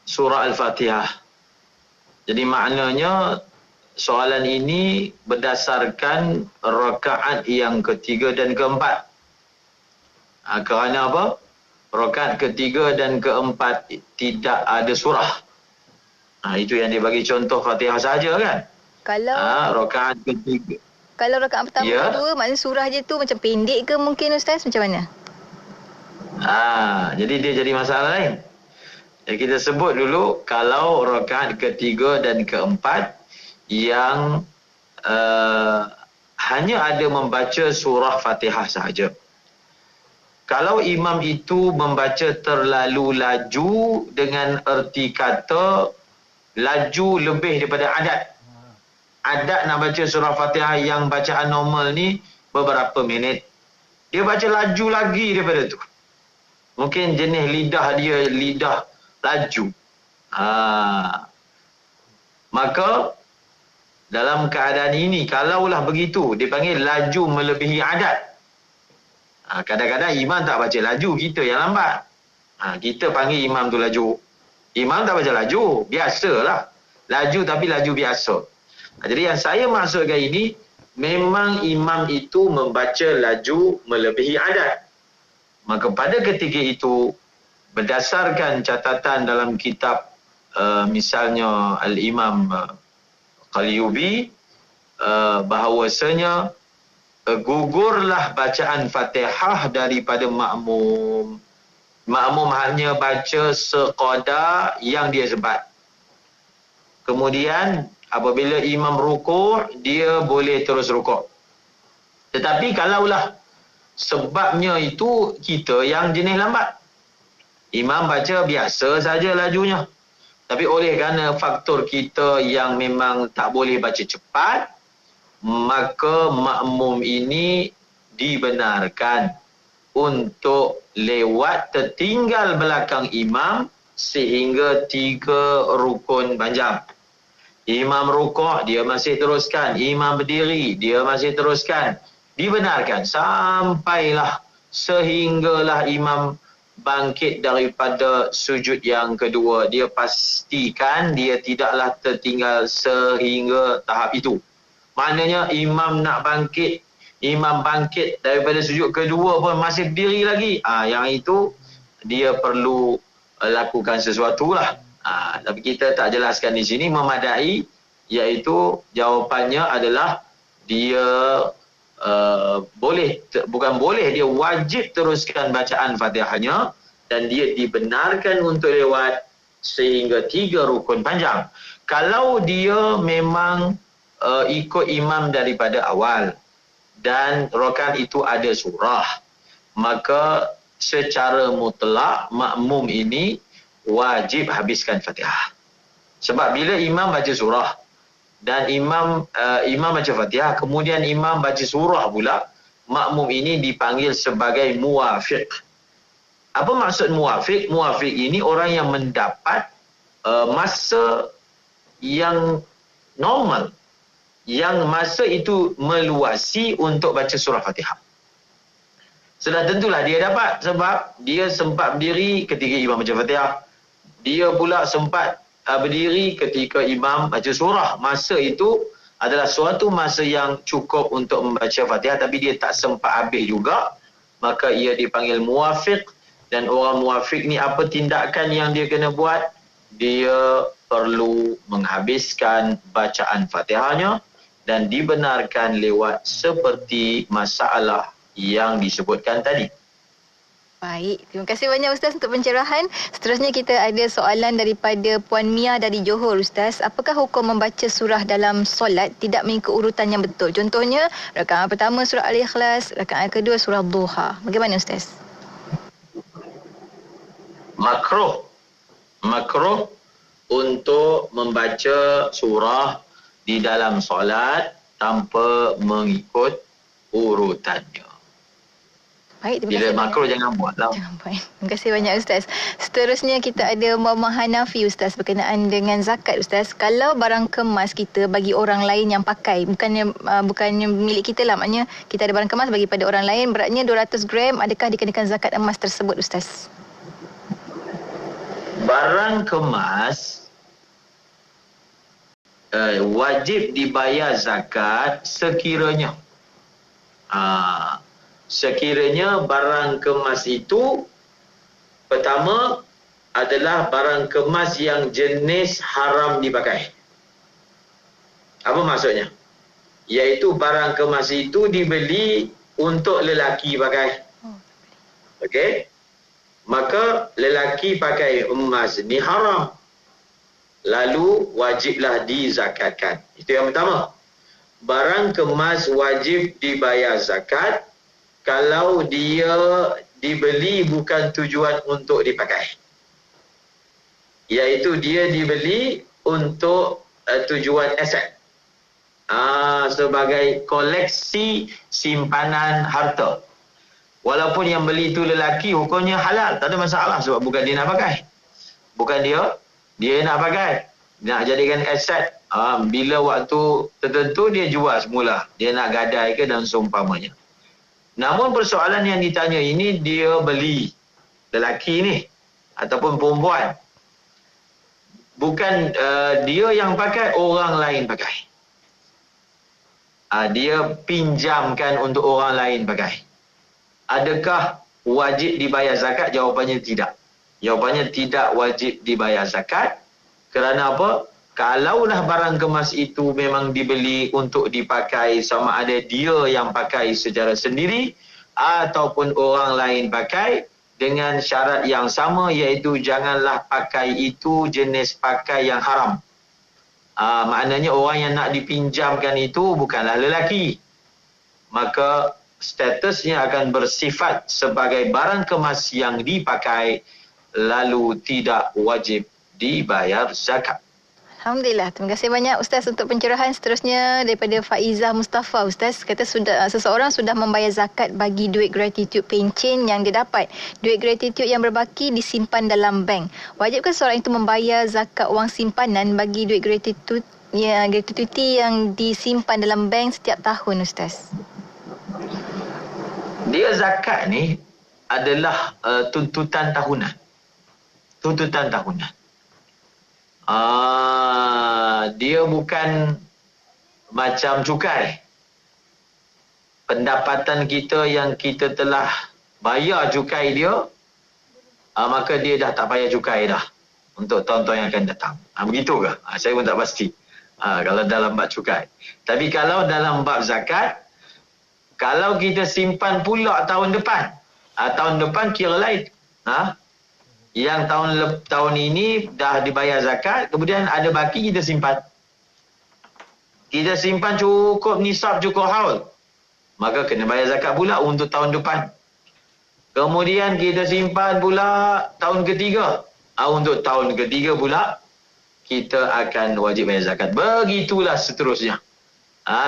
surah Al-Fatihah. Jadi maknanya soalan ini berdasarkan rakaat yang ketiga dan keempat. Kerana apa? Rakaat ketiga dan keempat tidak ada surah. Itu yang dia bagi contoh Fatihah saja kan? Kalau rakaat ketiga. Kalau rakaat pertama kedua, maknanya surah je tu macam pendek ke mungkin Ustaz? Macam mana? Jadi dia jadi masalah lain. Jadi kita sebut dulu kalau rakaat ketiga dan keempat yang hanya ada membaca surah Fatihah sahaja. Kalau imam itu membaca terlalu laju dengan erti kata laju lebih daripada adat. Adat nak baca surah Fatihah yang bacaan normal ni beberapa minit. Dia baca laju lagi daripada tu. Mungkin jenis lidah dia lidah laju. Maka dalam keadaan ini kalaulah begitu dipanggil laju melebihi adat. Kadang-kadang imam tak baca laju, kita yang lambat. Kita panggil imam tu laju. Imam tak baca laju, biasalah. Laju tapi laju biasa. Jadi yang saya maksudkan ini memang imam itu membaca laju melebihi adat. Maka pada ketika itu berdasarkan catatan dalam kitab misalnya Al-Imam Qalyubi bahawasanya gugurlah bacaan Fatihah daripada makmum. Makmum hanya baca sekadar yang dia sempat. Kemudian apabila imam rukuk, dia boleh terus rukuk. Tetapi kalaulah sebabnya itu kita yang jenis lambat, imam baca biasa saja lajunya. Tapi oleh kerana faktor kita yang memang tak boleh baca cepat, maka makmum ini dibenarkan untuk lewat tertinggal belakang imam sehingga 3 rukun panjang. Imam rukuk, dia masih teruskan. Imam berdiri, dia masih teruskan. Dibenarkan sampailah sehinggalah imam bangkit daripada sujud yang kedua. Dia pastikan dia tidaklah tertinggal sehingga tahap itu. Maknanya imam nak bangkit, imam bangkit daripada sujud kedua pun masih berdiri lagi. Yang itu dia perlu lakukan sesuatu lah. Tapi kita tak jelaskan di sini memadai, iaitu jawapannya adalah dia bukan boleh, dia wajib teruskan bacaan Fatihahnya dan dia dibenarkan untuk lewat sehingga 3 rukun panjang. Kalau dia memang ikut imam daripada awal dan rakaat itu ada surah, maka secara mutlak makmum ini wajib habiskan Fatihah. Sebab bila imam baca surah dan imam baca Fatihah, kemudian imam baca surah pula, makmum ini dipanggil sebagai muwafiq. Apa maksud muwafiq? Muwafiq ini orang yang mendapat masa yang normal, yang masa itu meluasi untuk baca surah Fatihah. Sudah tentulah dia dapat sebab dia sempat berdiri ketika imam baca Fatihah. Dia pula sempat berdiri ketika imam baca surah. Masa itu adalah suatu masa yang cukup untuk membaca Fatihah tapi dia tak sempat habis juga. Maka ia dipanggil muwafiq. Dan orang muwafiq ni apa tindakan yang dia kena buat? dia perlu menghabiskan bacaan Fatihahnya dan dibenarkan lewat seperti masalah yang disebutkan tadi. Baik, terima kasih banyak Ustaz untuk pencerahan. Seterusnya kita ada soalan daripada Puan Mia dari Johor, Ustaz. Apakah hukum membaca surah dalam solat tidak mengikut urutan yang betul? Contohnya, rakaat pertama surah Al-Ikhlas, rakaat kedua surah Duha. Bagaimana Ustaz? Makruh untuk membaca surah di dalam solat tanpa mengikut urutannya. Baik, terima Bila kasih makruh banyak. jangan buat lah. Jangan buat. Terima kasih banyak Ustaz. Seterusnya kita ada Muhammad Hanafi Ustaz berkenaan dengan zakat Ustaz. Kalau barang kemas kita bagi orang lain yang pakai, bukannya milik kita lah, maknanya kita ada barang kemas bagi pada orang lain, beratnya 200 gram, adakah dikenakan zakat emas tersebut Ustaz? Barang kemas wajib dibayar zakat sekiranya barang kemas itu pertama adalah barang kemas yang jenis haram dipakai. Apa maksudnya? Iaitu barang kemas itu dibeli untuk lelaki pakai. Okey? Maka lelaki pakai emas ni haram. Lalu wajiblah dizakatkan. Itu yang pertama. Barang kemas wajib dibayar zakat kalau dia dibeli bukan tujuan untuk dipakai. Iaitu dia dibeli untuk tujuan aset. Sebagai koleksi simpanan harta. Walaupun yang beli itu lelaki, hukumnya halal. Tak ada masalah sebab bukan dia nak pakai. Bukan dia nak pakai. Nak jadikan aset. Bila waktu tertentu dia jual semula. Dia nak gadai ke dan seumpamanya. Namun persoalan yang ditanya ini dia beli lelaki ni ataupun perempuan. Bukan dia yang pakai, orang lain pakai. Dia pinjamkan untuk orang lain pakai. Adakah wajib dibayar zakat? Jawapannya tidak. Jawapannya tidak wajib dibayar zakat. Kerana apa? Kalaulah barang kemas itu memang dibeli untuk dipakai, sama ada dia yang pakai secara sendiri ataupun orang lain pakai, dengan syarat yang sama, iaitu janganlah pakai itu jenis pakai yang haram. Maknanya orang yang nak dipinjamkan itu bukanlah lelaki. Maka statusnya akan bersifat sebagai barang kemas yang dipakai, lalu tidak wajib dibayar zakat. Alhamdulillah. Terima kasih banyak Ustaz untuk pencerahan. Seterusnya daripada Faizah Mustafa Ustaz, kata seseorang sudah membayar zakat bagi duit gratitude pencen yang dia dapat. Duit gratitude yang berbaki disimpan dalam bank. Wajibkah seorang itu membayar zakat wang simpanan bagi duit gratitude yang disimpan dalam bank setiap tahun Ustaz? Dia zakat ni adalah tuntutan tahunan. Tuntutan tahunan. Dia bukan macam cukai. Pendapatan kita yang kita telah bayar cukai dia, maka dia dah tak payah cukai dah untuk tahun-tahun yang akan datang. Begitu ke? Saya pun tak pasti. Kalau dalam bab cukai. Tapi kalau dalam bab zakat, kalau kita simpan pula tahun depan, tahun depan kira lain. Yang tahun ini dah dibayar zakat, kemudian ada baki kita simpan. Kita simpan cukup nisab, cukup haul. Maka kena bayar zakat pula untuk tahun depan. Kemudian kita simpan pula tahun ketiga. Untuk tahun ketiga pula, kita akan wajib bayar zakat. Begitulah seterusnya.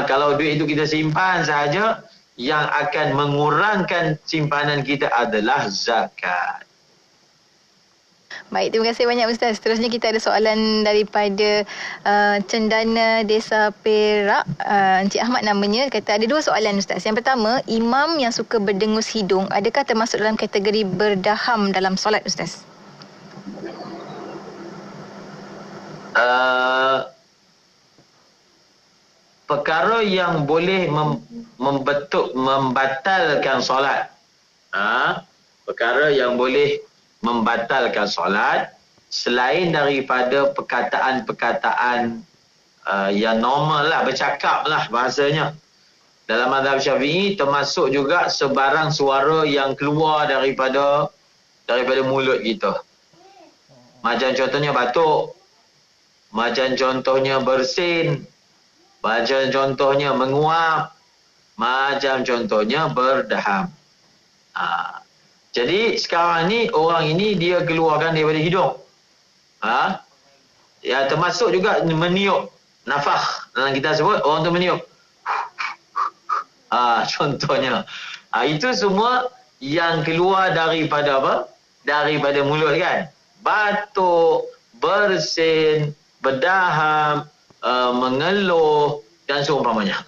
Kalau duit itu kita simpan sahaja, yang akan mengurangkan simpanan kita adalah zakat. Baik, terima kasih banyak Ustaz. Seterusnya kita ada soalan daripada Cendana Desa Perak. Encik Ahmad namanya. Kata ada dua soalan Ustaz. Yang pertama, imam yang suka berdengus hidung, adakah termasuk dalam kategori berdaham dalam solat Ustaz? Perkara yang boleh membatalkan solat. Perkara yang boleh membatalkan solat, selain daripada perkataan-perkataan yang normal lah, bercakap lah bahasanya. Dalam mazhab Syafi'i termasuk juga sebarang suara yang keluar daripada mulut kita. Macam contohnya batuk, macam contohnya bersin, macam contohnya menguap, macam contohnya berdaham. Jadi sekarang ni orang ini dia keluarkan daripada hidung. Ya, termasuk juga meniup, nafakh. Dalam kita sebut orang tu meniup. Contohnya. Itu semua yang keluar daripada apa? Daripada mulut kan. Batuk, bersin, berdaham, mengeluh dan seumpamanya.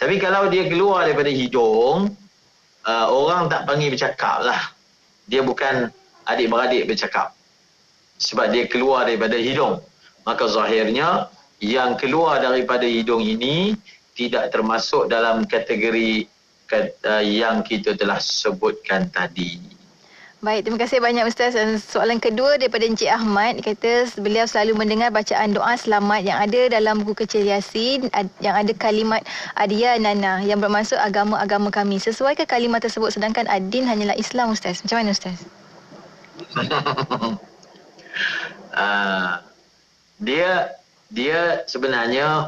Tapi kalau dia keluar daripada hidung, orang tak panggil bercakap lah. Dia bukan adik-beradik bercakap. Sebab dia keluar daripada hidung. Maka zahirnya yang keluar daripada hidung ini tidak termasuk dalam kategori yang kita telah sebutkan tadi. Baik, terima kasih banyak Ustaz. Soalan kedua daripada Encik Ahmad, dia kata beliau selalu mendengar bacaan doa selamat yang ada dalam buku kecil Yasin, yang ada kalimat Adyanana yang bermaksud agama-agama kami. Sesuaikah kalimat tersebut sedangkan ad-din hanyalah Islam, Ustaz? Macam mana Ustaz? Dia sebenarnya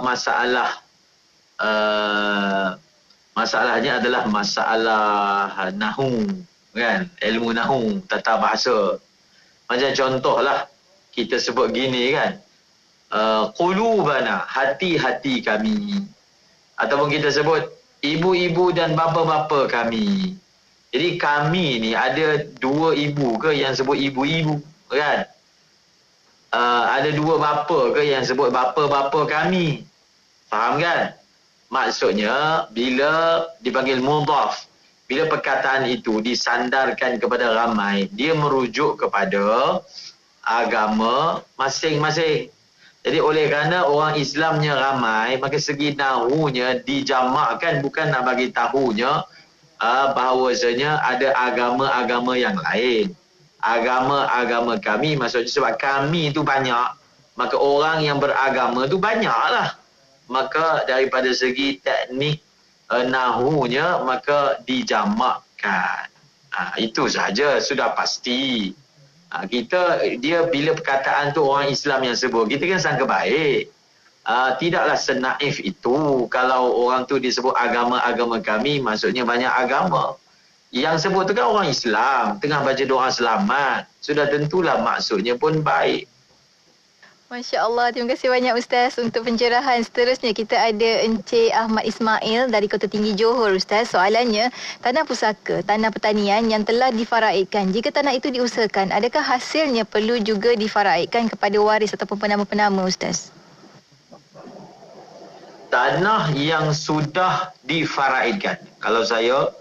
masalahnya adalah masalah nahu, kan, ilmu nahu, tata bahasa. Macam contohlah kita sebut gini kan, qulubana, hati-hati kami, ataupun kita sebut ibu-ibu dan bapa-bapa kami. Jadi kami ni ada dua ibu ke yang sebut ibu-ibu, kan? Ada dua bapa ke yang sebut bapa-bapa kami. Faham kan? Maksudnya bila dipanggil mudhaf, bila perkataan itu disandarkan kepada ramai, dia merujuk kepada agama masing-masing. Jadi oleh kerana orang Islamnya ramai, maka segi nahunya dijamakkan, bukan nak bagi tahunya bahawasanya ada agama-agama yang lain. Agama-agama kami, maksudnya sebab kami itu banyak, maka orang yang beragama itu banyaklah. Maka daripada segi teknik nahunya, maka dijamakkan. Itu saja, sudah pasti. Dia bila perkataan tu orang Islam yang sebut, kita kan sangka baik. Tidaklah senaif itu. Kalau orang tu disebut agama-agama kami, maksudnya banyak agama. Yang sebut tu kan orang Islam, tengah baca doa selamat. Sudah tentulah maksudnya pun baik. Masya Allah, terima kasih banyak Ustaz untuk pencerahan. Seterusnya kita ada Encik Ahmad Ismail dari Kota Tinggi Johor, Ustaz. Soalannya, tanah pusaka, tanah pertanian yang telah difaraidkan, jika tanah itu diusahakan, adakah hasilnya perlu juga difaraidkan kepada waris ataupun penama-penama, Ustaz? Tanah yang sudah difaraidkan, kalau saya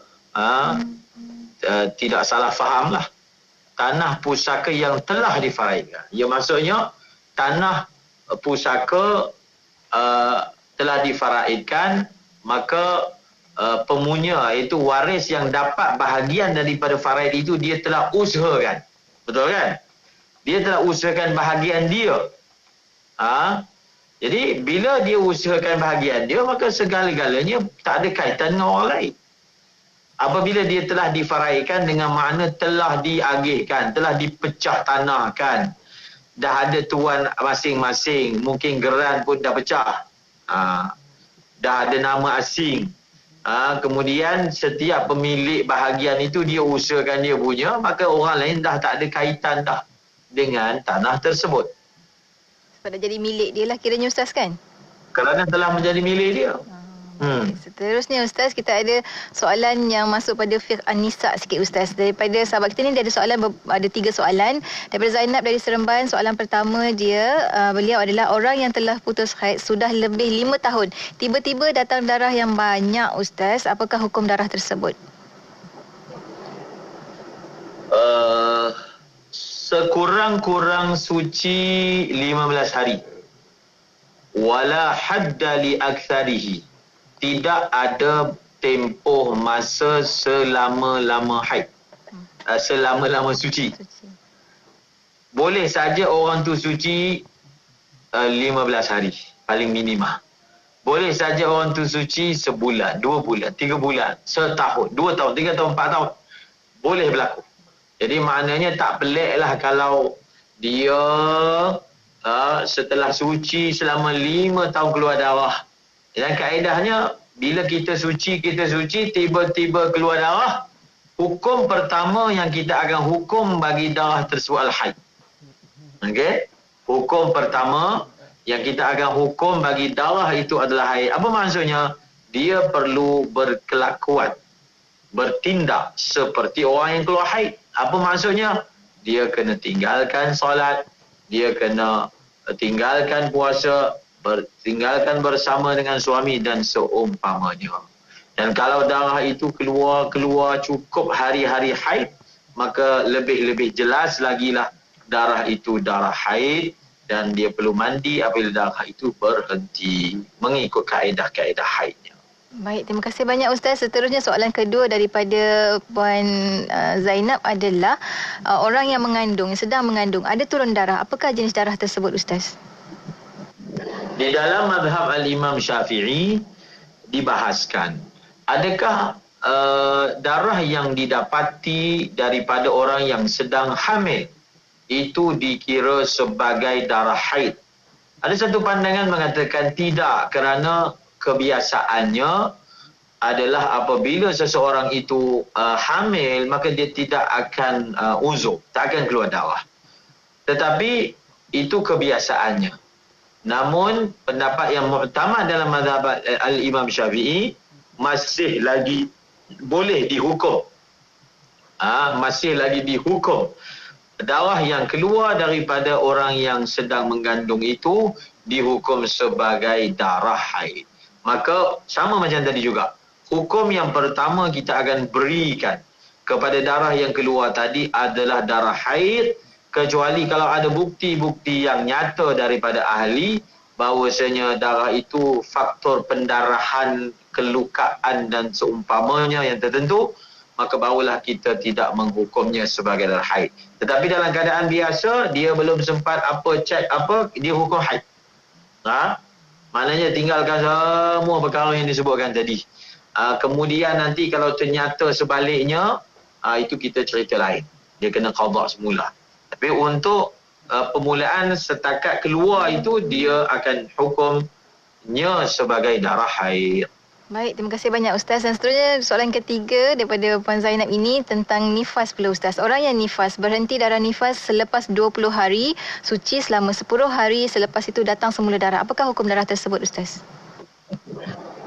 tidak salah faham lah, tanah pusaka yang telah difaraidkan, ya maksudnya tanah pusaka telah difaraidkan, maka pemunya, iaitu waris yang dapat bahagian daripada faraid itu, dia telah usahakan. Betul kan? Dia telah usahakan bahagian dia. Jadi bila dia usahakan bahagian dia, maka segala-galanya tak ada kaitan dengan orang lain. Apabila dia telah difaraidkan dengan makna telah diagihkan, telah dipecah tanahkan, dah ada tuan masing-masing, mungkin geran pun dah pecah, dah ada nama asing, kemudian setiap pemilik bahagian itu dia usahakan dia punya, maka orang lain dah tak ada kaitan dah dengan tanah tersebut. Sebab dah jadi milik dia lah kiranya Ustaz, kan? Kerana telah menjadi milik dia. Seterusnya Ustaz, kita ada soalan yang masuk pada fiqh an-nisa sikit Ustaz. Daripada sahabat kita ni dia ada soalan, ada 3 soalan. Daripada Zainab dari Seremban, soalan pertama dia, beliau adalah orang yang telah putus haid sudah lebih 5 tahun. Tiba-tiba datang darah yang banyak Ustaz, apakah hukum darah tersebut? Sekurang-kurang suci 15 hari. Wala hadda li aktsarihi. Tidak ada tempoh masa selama-lama haid. Selama-lama suci. Boleh saja orang tu suci 15 hari paling minimah. Boleh saja orang tu suci sebulan, 2 bulan, 3 bulan, setahun, 2 tahun, 3 tahun, 4 tahun. Boleh berlaku. Jadi maknanya tak peliklah kalau dia setelah suci selama 5 tahun keluar darah. Dan kaedahnya bila kita suci, tiba-tiba keluar darah, hukum pertama yang kita akan hukum bagi darah tersebut al-haid. Okey? Hukum pertama yang kita akan hukum bagi darah itu adalah haid. Apa maksudnya? Dia perlu berkelakuan, bertindak seperti orang yang keluar haid. Apa maksudnya? Dia kena tinggalkan solat, dia kena tinggalkan puasa, tinggalkan bersama dengan suami dan seumpamanya. Dan kalau darah itu keluar cukup hari-hari haid, maka lebih jelas lagi lah darah itu darah haid dan dia perlu mandi apabila darah itu berhenti mengikut kaedah-kaedah haidnya. Baik, terima kasih banyak Ustaz. Seterusnya soalan kedua daripada Puan Zainab adalah orang yang mengandung, yang sedang mengandung, ada turun darah. Apakah jenis darah tersebut Ustaz? Di dalam mazhab Al-Imam Syafi'i dibahaskan, adakah darah yang didapati daripada orang yang sedang hamil itu dikira sebagai darah haid? Ada satu pandangan mengatakan tidak, kerana kebiasaannya adalah apabila seseorang itu hamil, maka dia tidak akan uzur, tak akan keluar darah. Tetapi itu kebiasaannya. Namun pendapat yang muktamad dalam mazhab Al-Imam Syafi'i masih lagi boleh dihukum. Masih lagi dihukum. Darah yang keluar daripada orang yang sedang mengandung itu dihukum sebagai darah haid. Maka sama macam tadi juga. Hukum yang pertama kita akan berikan kepada darah yang keluar tadi adalah darah haid, kecuali kalau ada bukti-bukti yang nyata daripada ahli bahawasanya darah itu faktor pendarahan, kelukaan dan seumpamanya yang tertentu, maka barulah kita tidak menghukumnya sebagai darah haid. Tetapi dalam keadaan biasa, dia belum sempat cek dia hukum haid. Maknanya tinggalkan semua perkara yang disebutkan tadi. Kemudian nanti kalau ternyata sebaliknya, itu kita cerita lain. Dia kena qada semula. Tapi untuk permulaan setakat keluar itu, dia akan hukumnya sebagai darah haid. Baik, terima kasih banyak Ustaz. Dan seterusnya soalan ketiga daripada Puan Zainab ini tentang nifas pula Ustaz. Orang yang nifas, berhenti darah nifas selepas 20 hari, suci selama 10 hari, selepas itu datang semula darah. Apakah hukum darah tersebut Ustaz?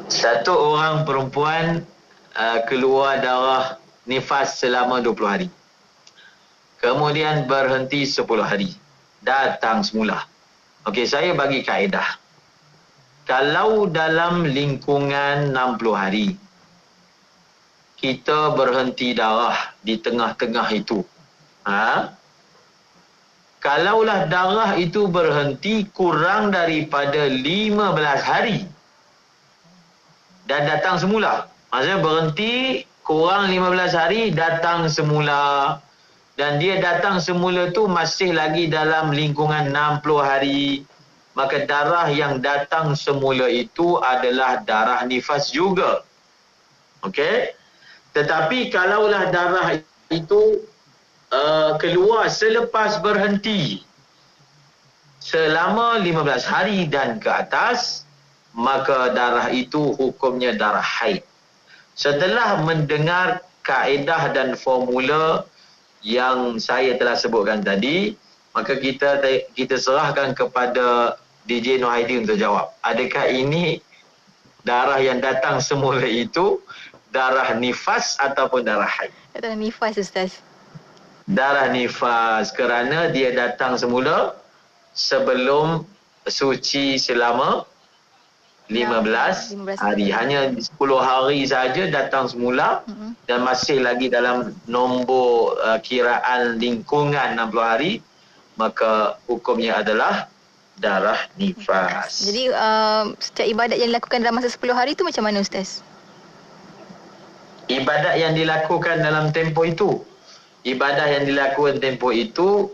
Satu orang perempuan keluar darah nifas selama 20 hari. Kemudian berhenti 10 hari. Datang semula. Okey, saya bagi kaedah. Kalau dalam lingkungan 60 hari, kita berhenti darah di tengah-tengah itu. Kalaulah darah itu berhenti kurang daripada 15 hari dan datang semula. Maksudnya berhenti kurang 15 hari, datang semula. Dan dia datang semula tu masih lagi dalam lingkungan 60 hari. Maka darah yang datang semula itu adalah darah nifas juga. Okey? Tetapi kalaulah darah itu keluar selepas berhenti selama 15 hari dan ke atas, maka darah itu hukumnya darah haid. Setelah mendengar kaedah dan formula yang saya telah sebutkan tadi, maka kita serahkan kepada DJ Nur Haidin untuk jawab. Adakah ini darah yang datang semula itu darah nifas ataupun darah haid? Darah nifas Ustaz. Darah nifas kerana dia datang semula sebelum suci selama 15 hari. Hanya 10 hari saja datang semula dan masih lagi dalam nombor kiraan lingkungan 60 hari. Maka hukumnya adalah darah nifas. Jadi setiap ibadat yang dilakukan dalam masa 10 hari itu macam mana Ustaz? Ibadat yang dilakukan dalam tempoh itu. Ibadah yang dilakukan tempoh itu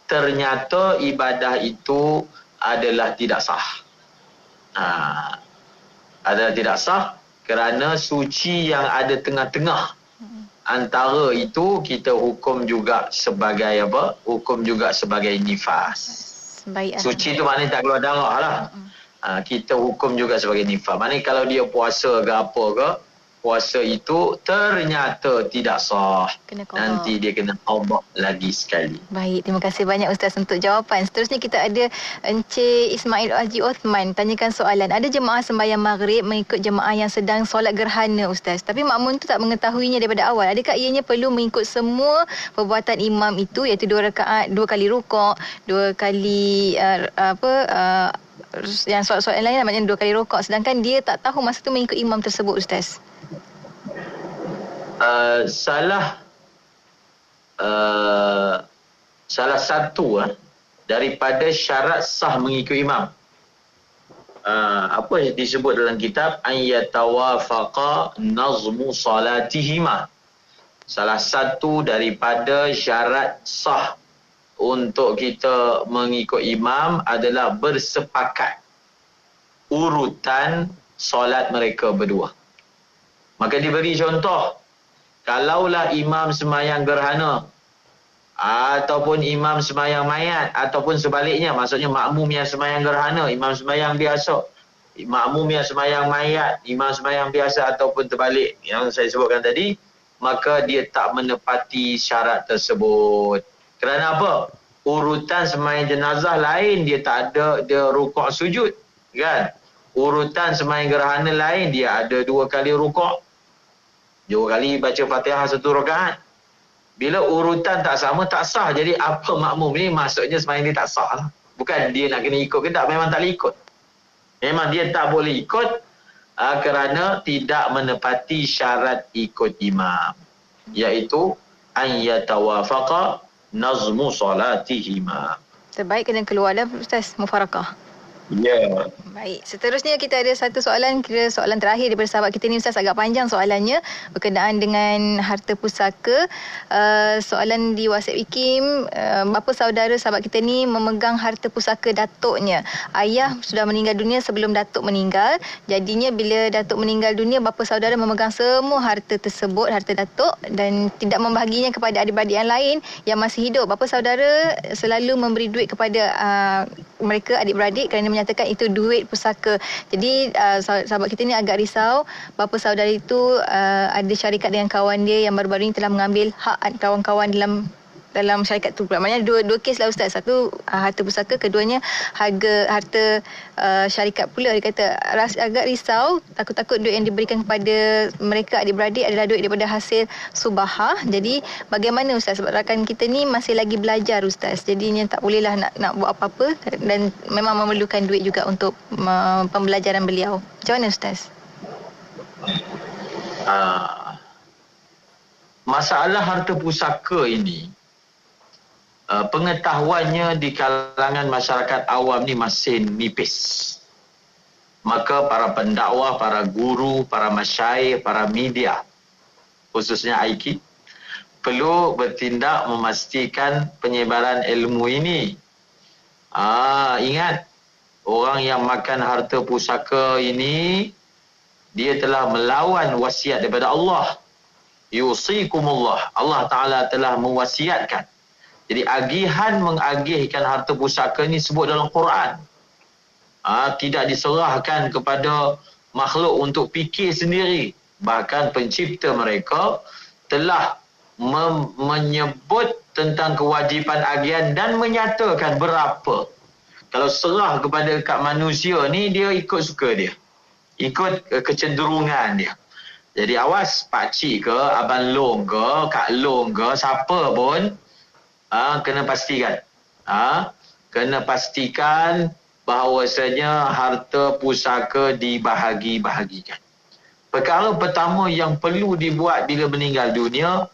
ternyata ibadah itu adalah tidak sah. Adalah tidak sah kerana suci yang ada tengah-tengah antara itu kita hukum juga sebagai apa? Hukum juga sebagai nifas. Baik. Suci tu maknanya tak keluar darah lah. Kita hukum juga sebagai nifas. Maknanya kalau dia puasa ke apa ke, puasa itu ternyata tidak sah. Nanti dia kena taubat lagi sekali. Baik, terima kasih banyak Ustaz untuk jawapan. Seterusnya kita ada Encik Ismail Haji Osman tanyakan soalan. Ada jemaah sembahyang maghrib mengikut jemaah yang sedang solat gerhana Ustaz. Tapi makmum tu tak mengetahuinya daripada awal. Adakah ianya perlu mengikut semua perbuatan imam itu, iaitu 2 rakaat, 2 kali rukuk, 2 kali yang solat-solat lain namanya 2 kali rukuk, sedangkan dia tak tahu masa tu mengikut imam tersebut Ustaz? Salah satu daripada syarat sah mengikut imam, apa yang disebut dalam kitab ayyatawafaqa nazmu salatihima. Salah satu daripada syarat sah untuk kita mengikut imam adalah bersepakat urutan solat mereka berdua. Maka diberi contoh, kalaulah imam sembahyang gerhana ataupun imam sembahyang mayat ataupun sebaliknya, maksudnya makmum yang sembahyang gerhana, imam sembahyang biasa, makmum yang sembahyang mayat, imam sembahyang biasa ataupun terbalik yang saya sebutkan tadi, maka dia tak menepati syarat tersebut. Kerana apa? Urutan sembahyang jenazah lain, dia tak ada dia rukuk sujud, kan? Urutan sembahyang gerhana lain, dia ada 2 kali rukuk, 2 kali baca Fatihah 1 rakaat. Bila urutan tak sama, tak sah. Jadi apa makmum ni, maksudnya sembahyang dia tak sah lah. Bukan dia nak kena ikut ke tak, memang tak boleh ikut. Memang dia tak boleh ikut kerana tidak menepati syarat ikut imam, iaitu an yatawafaqa nazmu salatihima. Terbaik kena keluar dah Ustaz, mufarakah. Ya. Baik, seterusnya kita ada satu soalan, kira soalan terakhir daripada sahabat kita ni Ustaz, agak panjang soalannya berkenaan dengan harta pusaka. Soalan di WhatsApp IKIM, bapa saudara sahabat kita ni memegang harta pusaka datuknya. Ayah sudah meninggal dunia sebelum datuk meninggal. Jadinya bila datuk meninggal dunia, bapa saudara memegang semua harta tersebut, harta datuk, dan tidak membahaginya kepada adik-beradik yang lain yang masih hidup. Bapa saudara selalu memberi duit kepada mereka adik-beradik kerana menyatakan itu duit pusaka. Jadi sahabat kita ni agak risau. Bapa saudara itu ada syarikat dengan kawan dia yang baru-baru ini telah mengambil hak kawan-kawan dalam syarikat tu. Maknanya dua kes lah Ustaz. Satu harta pusaka, keduanya harta syarikat pula. Dia kata agak risau, takut-takut duit yang diberikan kepada mereka adik-beradik adalah duit daripada hasil subahah. Jadi bagaimana Ustaz? Sebab rakan kita ni masih lagi belajar Ustaz. Jadinya tak bolehlah nak buat apa-apa dan memang memerlukan duit juga untuk pembelajaran beliau. Macam mana Ustaz? Masalah harta pusaka ini, pengetahuannya di kalangan masyarakat awam ni masih nipis. Maka para pendakwah, para guru, para masyaikh, para media, khususnya IKIM, perlu bertindak memastikan penyebaran ilmu ini. Ingat, orang yang makan harta pusaka ini, dia telah melawan wasiat daripada Allah. Yusikumullah. Allah Ta'ala telah mewasiatkan. Jadi agihan mengagihkan harta pusaka ini sebut dalam Quran. Tidak diserahkan kepada makhluk untuk fikir sendiri. Bahkan pencipta mereka telah menyebut tentang kewajipan agihan dan menyatakan berapa. Kalau serah kepada kat manusia ni, dia ikut suka dia. Ikut kecenderungan dia. Jadi awas pakcik ke, abang long ke, kak long ke, siapa pun, kena pastikan. Kena pastikan bahawasanya harta pusaka dibahagi-bahagikan. Perkara pertama yang perlu dibuat bila meninggal dunia,